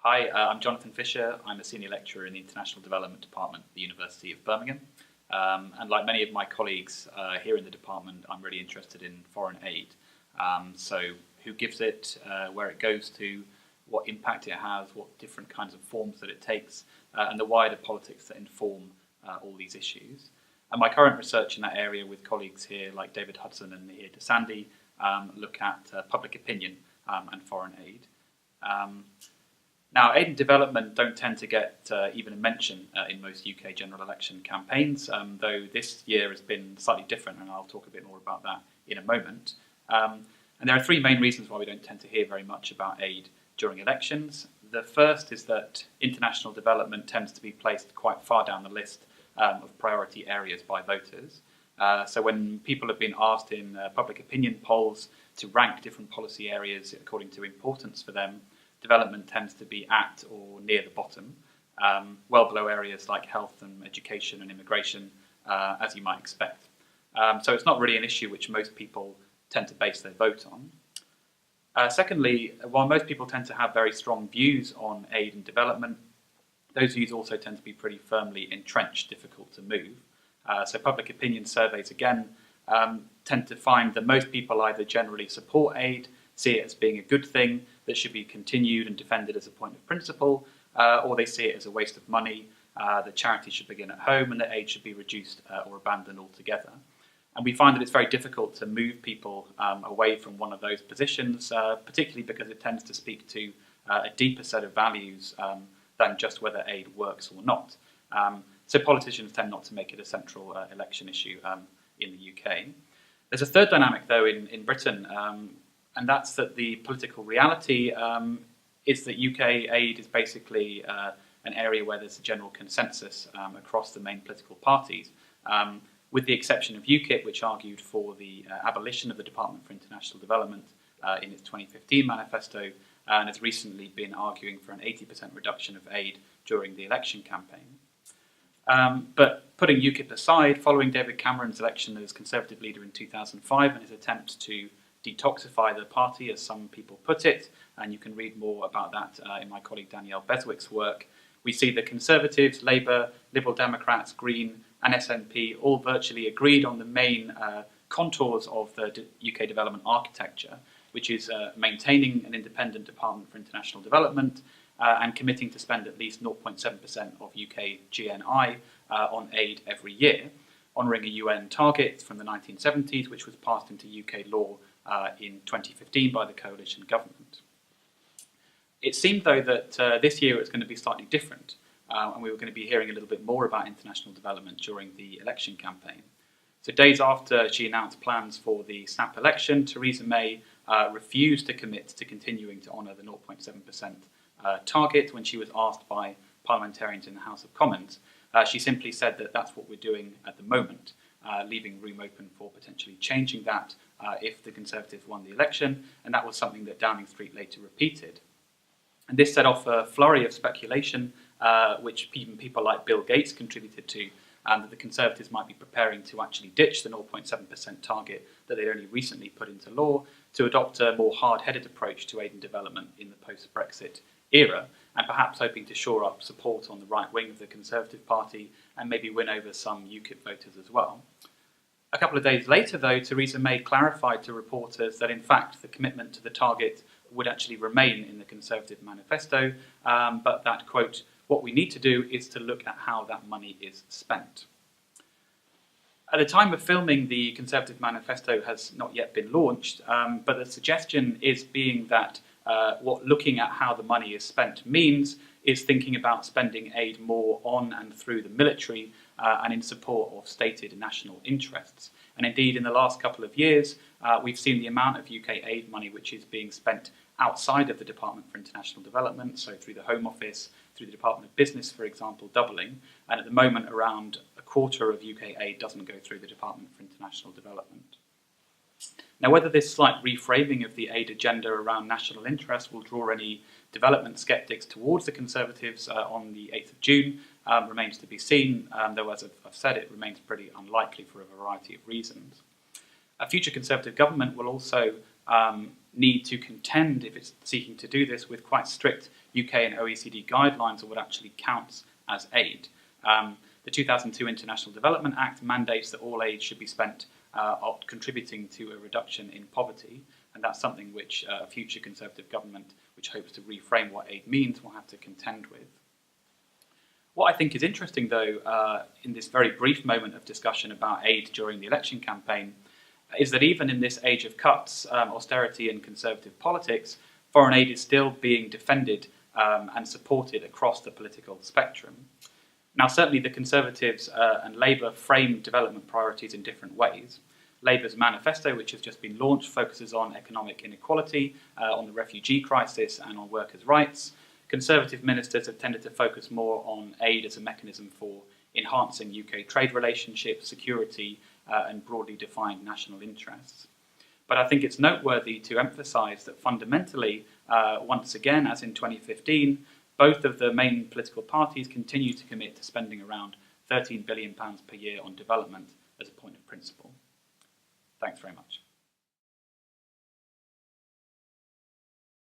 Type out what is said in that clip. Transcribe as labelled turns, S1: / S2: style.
S1: Hi, I'm Jonathan Fisher. I'm a senior lecturer in the International Development Department at the University of Birmingham. And like many of my colleagues here in the department, I'm really interested in foreign aid. So who gives it, where it goes to, what impact it has, what different kinds of forms that it takes, and the wider politics that inform all these issues. And my current research in that area with colleagues here like David Hudson and Nihir Desandi look at public opinion and foreign aid. Now, aid and development don't tend to get even a mention in most UK general election campaigns, though this year has been slightly different, and I'll talk a bit more about that in a moment. And there are three main reasons why we don't tend to hear very much about aid during elections. The first is that international development tends to be placed quite far down the list of priority areas by voters. So when people have been asked in public opinion polls to rank different policy areas according to importance for them, development tends to be at or near the bottom, well below areas like health and education and immigration, as you might expect. So it's not really an issue which most people tend to base their vote on. Secondly, while most people tend to have very strong views on aid and development, those views also tend to be pretty firmly entrenched, difficult to move. So public opinion surveys, again, tend to find that most people either generally support aid, see it as being a good thing that should be continued and defended as a point of principle, or they see it as a waste of money, that charity should begin at home and that aid should be reduced or abandoned altogether. And we find that it's very difficult to move people away from one of those positions, particularly because it tends to speak to a deeper set of values than just whether aid works or not. So politicians tend not to make it a central election issue in the UK. There's a third dynamic, though, in Britain, and that's that the political reality is that UK aid is basically an area where there's a general consensus across the main political parties, with the exception of UKIP, which argued for the abolition of the Department for International Development in its 2015 manifesto, and has recently been arguing for an 80% reduction of aid during the election campaign. But putting UKIP aside, following David Cameron's election as Conservative leader in 2005 and his attempt to detoxify the party, as some people put it, and you can read more about that in my colleague Danielle Beswick's work, we see the Conservatives, Labour, Liberal Democrats, Green and SNP all virtually agreed on the main contours of the UK development architecture, which is maintaining an independent Department for International Development and committing to spend at least 0.7% of UK GNI on aid every year, honouring a UN target from the 1970s, which was passed into UK law in 2015 by the coalition government. It seemed, though, that this year it was going to be slightly different, and we were going to be hearing a little bit more about international development during the election campaign. So days after she announced plans for the snap election, Theresa May refused to commit to continuing to honour the 0.7% target when she was asked by parliamentarians in the House of Commons. She simply said that that's what we're doing at the moment, leaving room open for potentially changing that if the Conservatives won the election, and that was something that Downing Street later repeated. And this set off a flurry of speculation, which even people like Bill Gates contributed to, that the Conservatives might be preparing to actually ditch the 0.7% target that they'd only recently put into law to adopt a more hard-headed approach to aid and development in the post-Brexit era, and perhaps hoping to shore up support on the right wing of the Conservative Party and maybe win over some UKIP voters as well. A couple of days later, though, Theresa May clarified to reporters that, in fact, the commitment to the target would actually remain in the Conservative manifesto, but that, quote, what we need to do is to look at how that money is spent. At the time of filming, the Conservative manifesto has not yet been launched, but the suggestion is being that what looking at how the money is spent means is thinking about spending aid more on and through the military and in support of stated national interests. And indeed, in the last couple of years, we've seen the amount of UK aid money which is being spent outside of the Department for International Development, so through the Home Office, through the Department of Business, for example, doubling. And at the moment, around a quarter of UK aid doesn't go through the Department for International Development. Now, whether this slight reframing of the aid agenda around national interest will draw any development sceptics towards the Conservatives on the 8th of June remains to be seen, though, as I've said, it remains pretty unlikely for a variety of reasons. A future Conservative government will also need to contend, if it's seeking to do this, with quite strict UK and OECD guidelines on what actually counts as aid. The 2002 International Development Act mandates that all aid should be spent contributing to a reduction in poverty, and that's something which a future Conservative government, which hopes to reframe what aid means, will have to contend with. What I think is interesting, though, in this very brief moment of discussion about aid during the election campaign, is that even in this age of cuts, austerity and Conservative politics, foreign aid is still being defended and supported across the political spectrum. Now, certainly the Conservatives and Labour frame development priorities in different ways. Labour's manifesto, which has just been launched, focuses on economic inequality, on the refugee crisis and on workers' rights. Conservative ministers have tended to focus more on aid as a mechanism for enhancing UK trade relationships, security, and broadly defined national interests. But I think it's noteworthy to emphasise that fundamentally, once again, as in 2015, both of the main political parties continue to commit to spending around £13 billion per year on development as a point of principle. Thanks very much.